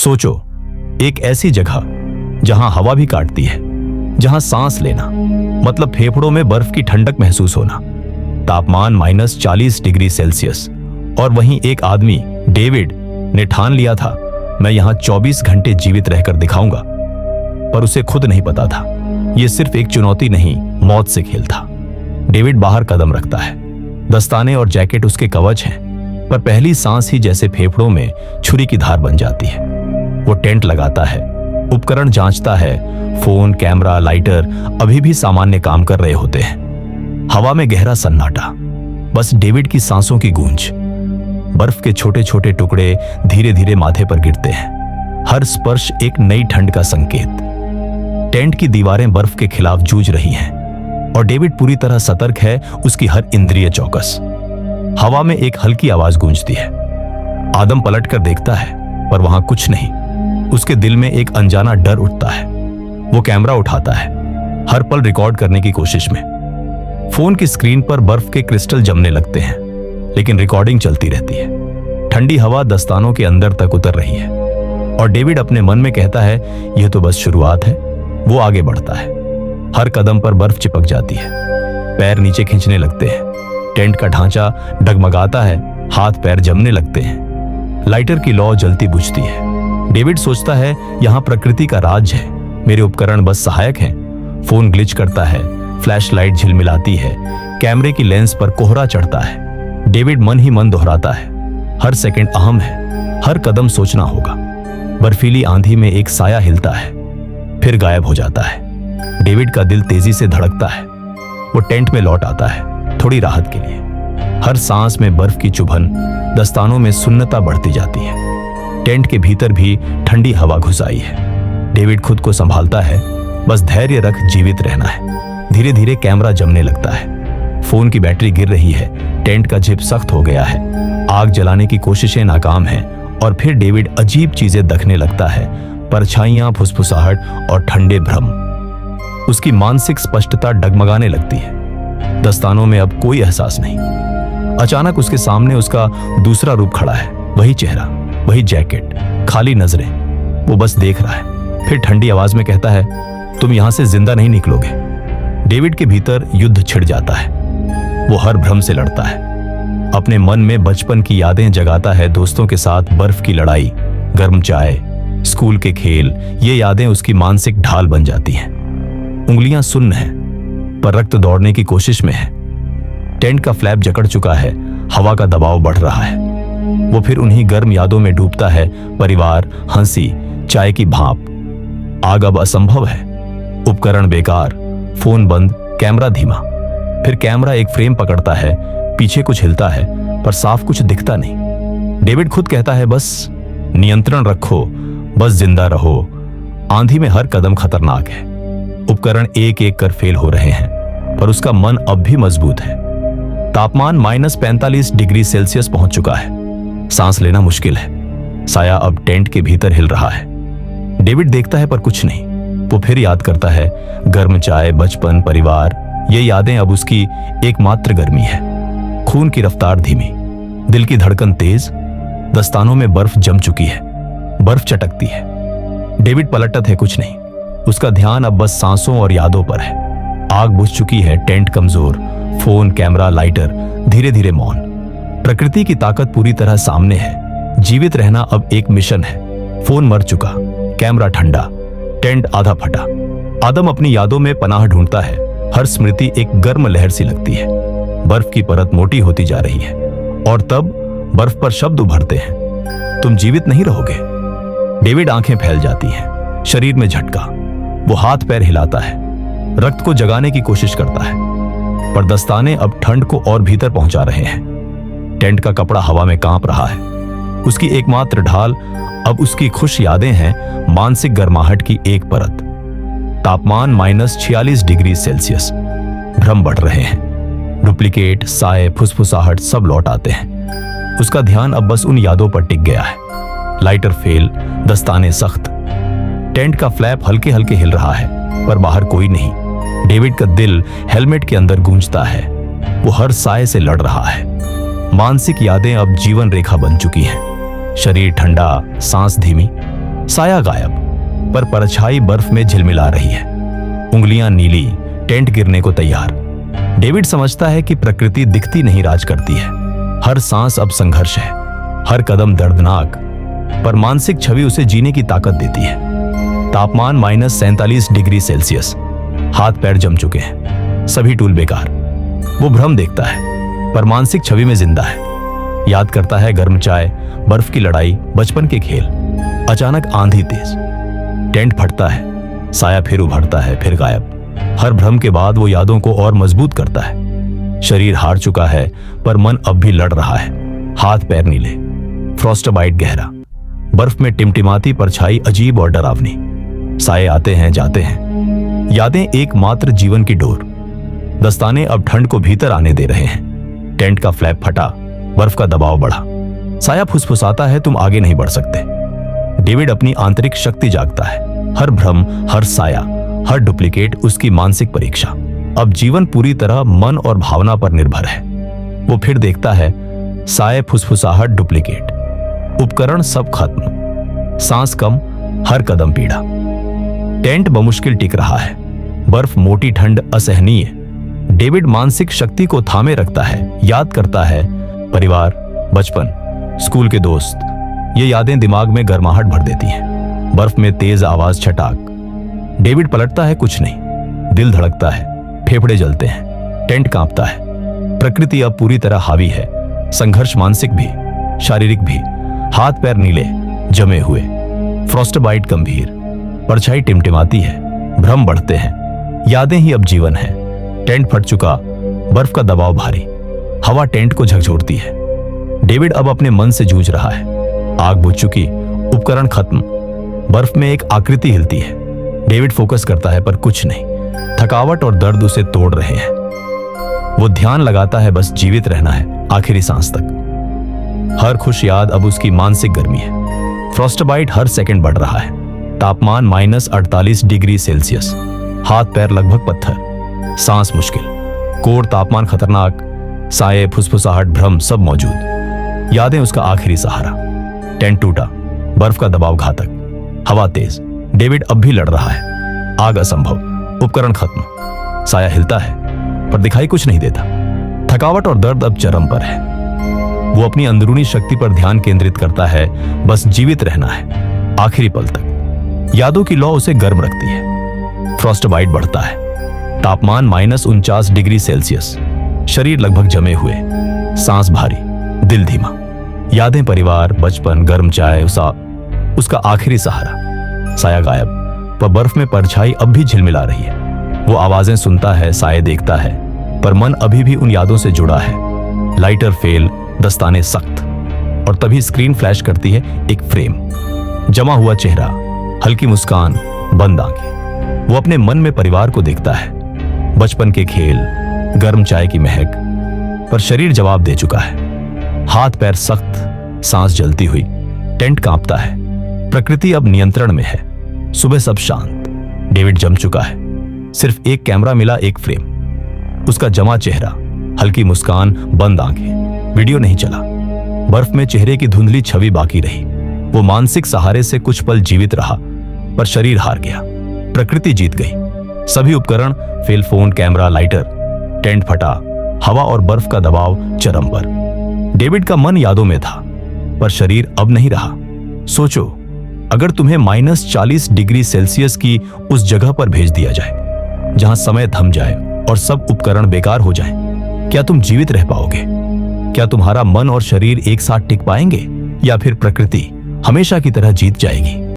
सोचो, एक ऐसी जगह जहां हवा भी काटती है, जहां सांस लेना मतलब फेफड़ों में बर्फ की ठंडक महसूस होना, तापमान -40 डिग्री सेल्सियस। और वहीं एक आदमी डेविड ने ठान लिया था, मैं यहां 24 घंटे जीवित रहकर दिखाऊंगा। पर उसे खुद नहीं पता था, यह सिर्फ एक चुनौती नहीं, मौत से खेल था। डेविड बाहर कदम रखता है, दस्ताने और जैकेट उसके कवच हैं, पर पहली सांस ही जैसे फेफड़ों में छुरी की धार बन जाती है। वो टेंट लगाता है, उपकरण जांचता है, फोन, कैमरा, लाइटर अभी भी सामान्य काम कर रहे होते हैं। हवा में गहरा सन्नाटा, बस डेविड की सांसों की गूंज। बर्फ के छोटे छोटे टुकड़े धीरे धीरे माथे पर गिरते हैं, हर स्पर्श एक नई ठंड का संकेत। टेंट की दीवारें बर्फ के खिलाफ जूझ रही हैं और डेविड पूरी तरह सतर्क है, उसकी हर इंद्रिय चौकस। हवा में एक हल्की आवाज गूंजती है। आदम पलट कर देखता है, पर वहां कुछ नहीं। उसके दिल में एक अनजाना डर उठता है। वो कैमरा उठाता है, हर पल रिकॉर्ड करने की कोशिश में। फोन की स्क्रीन पर बर्फ के क्रिस्टल जमने लगते हैं, लेकिन रिकॉर्डिंग चलती रहती है। ठंडी हवा दस्तानों के अंदर तक उतर रही है और डेविड अपने मन में कहता है, यह तो बस शुरुआत है। वो आगे बढ़ता है, हर कदम पर बर्फ चिपक जाती है, पैर नीचे खींचने लगते हैं। टेंट का ढांचा डगमगाता है, हाथ पैर जमने लगते हैं। लाइटर की लौ जलती बुझती है। डेविड सोचता है, यहां प्रकृति का राज है, मेरे उपकरण बस सहायक हैं। फोन ग्लिच करता है, फ्लैशलाइट झिलमिलाती है, कैमरे की लेंस पर कोहरा चढ़ता है। डेविड मन ही मन दोहराता है, हर सेकंड अहम है, हर कदम सोचना होगा। बर्फीली आंधी में एक साया हिलता है, फिर गायब हो जाता है। डेविड का दिल तेजी से धड़कता है। वो टेंट में लौट आता है, थोड़ी राहत के लिए। हर सांस में बर्फ की चुभन, दस्तानों में सुन्नता बढ़ती जाती है। टेंट के भीतर भी ठंडी हवा घुस आई है। डेविड खुद को संभालता है, बस धैर्य रख, जीवित रहना है। धीरे धीरे कैमरा जमने लगता है, फोन की बैटरी गिर रही है, टेंट का जिप सख्त हो गया है। आग जलाने की कोशिशें नाकाम हैं और फिर डेविड अजीब चीजें देखने लगता है, परछाइयां, फुसफुसाहट और ठंडे भ्रम। उसकी मानसिक स्पष्टता डगमगाने लगती है। दस्तानों में अब कोई एहसास नहीं। अचानक उसके सामने उसका दूसरा रूप खड़ा है, वही चेहरा, वही जैकेट, खाली नजरें। वो बस देख रहा है, फिर ठंडी आवाज में कहता है, तुम यहां से जिंदा नहीं निकलोगे। डेविड के भीतर युद्ध छिड़ जाता है। वो हर भ्रम से लड़ता है, अपने मन में बचपन की यादें जगाता है। दोस्तों के साथ बर्फ की लड़ाई, गर्म चाय, स्कूल के खेल, ये यादें उसकी मानसिक ढाल बन जाती हैं। उंगलियां सुन्न हैं, पर रक्त दौड़ने की कोशिश में है। टेंट का फ्लैप जकड़ चुका है, हवा का दबाव बढ़ रहा है। वो फिर उन्हीं गर्म यादों में डूबता है, परिवार, हंसी, चाय की भाप। आग अब असंभव है, उपकरण बेकार, फोन बंद, कैमरा धीमा। फिर कैमरा एक फ्रेम पकड़ता है, पीछे कुछ हिलता है, पर साफ कुछ दिखता नहीं। डेविड खुद कहता है, बस नियंत्रण रखो, बस जिंदा रहो। आंधी में हर कदम खतरनाक है। उपकरण एक एक कर फेल हो रहे हैं, पर उसका मन अब भी मजबूत है। तापमान -45 डिग्री सेल्सियस पहुंच चुका है। सांस लेना मुश्किल है। साया अब टेंट के भीतर हिल रहा है। डेविड देखता है, पर कुछ नहीं। वो फिर याद करता है, गर्म चाय, बचपन, परिवार, ये यादें अब उसकी एकमात्र गर्मी है। खून की रफ्तार धीमी, दिल की धड़कन तेज, दस्तानों में बर्फ जम चुकी है, बर्फ चटकती है। डेविड पलटत है, कुछ नहीं। उसका ध्यान अब बस सांसों और यादों पर है। आग बुझ चुकी है, टेंट कमजोर, फोन, कैमरा, लाइटर धीरे धीरे मौन। प्रकृति की ताकत पूरी तरह सामने है। जीवित रहना अब एक मिशन है। फोन मर चुका, कैमरा ठंडा, टेंट आधा फटा। आदम अपनी यादों में पनाह ढूंढता है। हर स्मृति एक गर्म लहर सी लगती है। बर्फ की परत मोटी होती जा रही है और तब बर्फ पर शब्द उभरते हैं, तुम जीवित नहीं रहोगे। डेविड आंखें फैल जाती हैं, शरीर में झटका। वो हाथ पैर हिलाता है, रक्त को जगाने की कोशिश करता है, पर दस्ताने अब ठंड को और भीतर पहुंचा रहे हैं। टेंट का कपड़ा हवा में कांप रहा है। उसकी एकमात्र ढाल अब उसकी खुश यादें हैं, मानसिक गर्माहट की एक परत। तापमान -46 डिग्री सेल्सियस। भ्रम बढ़ रहे हैं, डुप्लीकेट, साए, फुसफुसाहट सब लौट आते हैं। उसका ध्यान अब बस उन यादों पर टिक गया है। लाइटर फेल, दस्ताने सख्त। टेंट का फ्लैप हल्के हल्के हिल रहा है, पर बाहर कोई नहीं। डेविड का दिल हेलमेट के अंदर गूंजता है। वो हर साए से लड़ रहा है। मानसिक यादें अब जीवन रेखा बन चुकी हैं। शरीर ठंडा, सांस धीमी। साया गायब, पर परछाई बर्फ में झिलमिला रही है। उंगलियां नीली, टेंट गिरने को तैयार। डेविड समझता है कि प्रकृति दिखती नहीं राज करती है। हर सांस अब संघर्ष है, हर कदम दर्दनाक, पर मानसिक छवि उसे जीने की ताकत देती है। तापमान -47 डिग्री सेल्सियस, हाथ पैर जम चुके हैं, सभी टूल बेकार। वो भ्रम देखता है, पर मानसिक छवि में जिंदा है। याद करता है गर्म चाय, बर्फ की लड़ाई, बचपन के खेल। अचानक आंधी तेज, टेंट फटता है, साया फिर उभरता है, फिर गायब। हर भ्रम के बाद वो यादों को और मजबूत करता है। शरीर हार चुका है, पर मन अब भी लड़ रहा है। हाथ पैर नीले, फ्रॉस्टबाइट गहरा, बर्फ में टिमटिमाती परछाई अजीब और डरावनी। साए आते हैं जाते हैं, यादें एकमात्र जीवन की डोर। दस्ताने अब ठंड को भीतर आने दे रहे हैं। टेंट का फ्लैप फटा, बर्फ का दबाव बढ़ा। साया फुसफुसाता है, तुम आगे नहीं बढ़ सकते। डेविड अपनी आंतरिक शक्ति जागता है। हर भ्रम, हर साया, हर डुप्लीकेट उसकी मानसिक परीक्षा। अब जीवन पूरी तरह मन और भावना पर निर्भर है। वो फिर देखता है, साए, फुसफुसाहट, डुप्लीकेट, उपकरण सब खत्म, सांस कम, हर कदम पीड़ा। टेंट बमुश्किल टिक रहा है, बर्फ मोटी, ठंड असहनीय। डेविड मानसिक शक्ति को थामे रखता है, याद करता है परिवार, बचपन, स्कूल के दोस्त। ये यादें दिमाग में गर्माहट भर देती हैं। बर्फ में तेज आवाज, छटाक। डेविड पलटता है, कुछ नहीं। दिल धड़कता है, फेफड़े जलते हैं, टेंट कांपता है। प्रकृति अब पूरी तरह हावी है, संघर्ष मानसिक भी, शारीरिक भी। हाथ पैर नीले, जमे हुए, फ्रॉस्टबाइट गंभीर, परछाई टिमटिमाती है, भ्रम बढ़ते हैं। यादें ही अब जीवन है। टेंट फट चुका, बर्फ का दबाव भारी, हवा टेंट को झकझोरती है। डेविड अब अपने मन से जूझ रहा है। आग बुझ चुकी, उपकरण खत्म, बर्फ में एक आकृति हिलती है। डेविड फोकस करता है, पर कुछ नहीं। थकावट और दर्द उसे तोड़ रहे हैं। वो ध्यान लगाता है, बस जीवित रहना है आखिरी सांस तक। हर खुश याद अब उसकी मानसिक गर्मी है। फ्रॉस्टबाइट हर सेकंड बढ़ रहा है। तापमान -48 डिग्री सेल्सियस, हाथ पैर लगभग पत्थर, सांस मुश्किल, कोर तापमान खतरनाक। साए, फुसफुसाहट, भ्रम सब मौजूद। यादें उसका आखिरी सहारा। टेंट टूटा, बर्फ का दबाव घातक, हवा तेज। डेविड अब भी लड़ रहा है। आग असंभव, उपकरण खत्म। साया हिलता है, पर दिखाई कुछ नहीं देता। थकावट और दर्द अब चरम पर है। वो अपनी अंदरूनी शक्ति पर ध्यान केंद्रित करता है, बस जीवित रहना है आखिरी पल तक। यादों की लौ उसे गर्म रखती है। फ्रॉस्टबाइट बढ़ता है। तापमान -49 डिग्री सेल्सियस, शरीर लगभग जमे हुए, सांस भारी, दिल धीमा। यादें परिवार, बचपन, गर्म चाय, उसका आखिरी सहारा। साया गायब, पर बर्फ में परछाई अब भी झिलमिला रही है। वो आवाजें सुनता है, साए देखता है, पर मन अभी भी उन यादों से जुड़ा है। लाइटर फेल, दस्ताने सख्त, और तभी स्क्रीन फ्लैश करती है। एक फ्रेम, जमा हुआ चेहरा, हल्की मुस्कान, बंद आंखें। वो अपने मन में परिवार को देखता है, बचपन के खेल, गर्म चाय की महक, पर शरीर जवाब दे चुका है। हाथ पैर सख्त, सांस जलती हुई, टेंट कांपता है। प्रकृति अब नियंत्रण में है। सुबह सब शांत। डेविड जम चुका है। सिर्फ एक कैमरा मिला, एक फ्रेम, उसका जमा चेहरा, हल्की मुस्कान, बंद आंखें। वीडियो नहीं चला। बर्फ में चेहरे की धुंधली छवि बाकी रही। वो मानसिक सहारे से कुछ पल जीवित रहा, पर शरीर हार गया। प्रकृति जीत गई। सभी उपकरण fail, phone, camera, lighter. Tent फटा, हवा और बर्फ का दबाव चरम पर। डेविड का मन यादों में था, पर शरीर अब नहीं रहा। सोचो, अगर तुम्हें -40 डिग्री सेल्सियस की उस जगह पर भेज दिया जाए जहां समय थम जाए और सब उपकरण बेकार हो जाएं, क्या तुम जीवित रह पाओगे? क्या तुम्हारा मन और शरीर एक साथ टिक पाएंगे, या फिर प्रकृति हमेशा की तरह जीत जाएगी?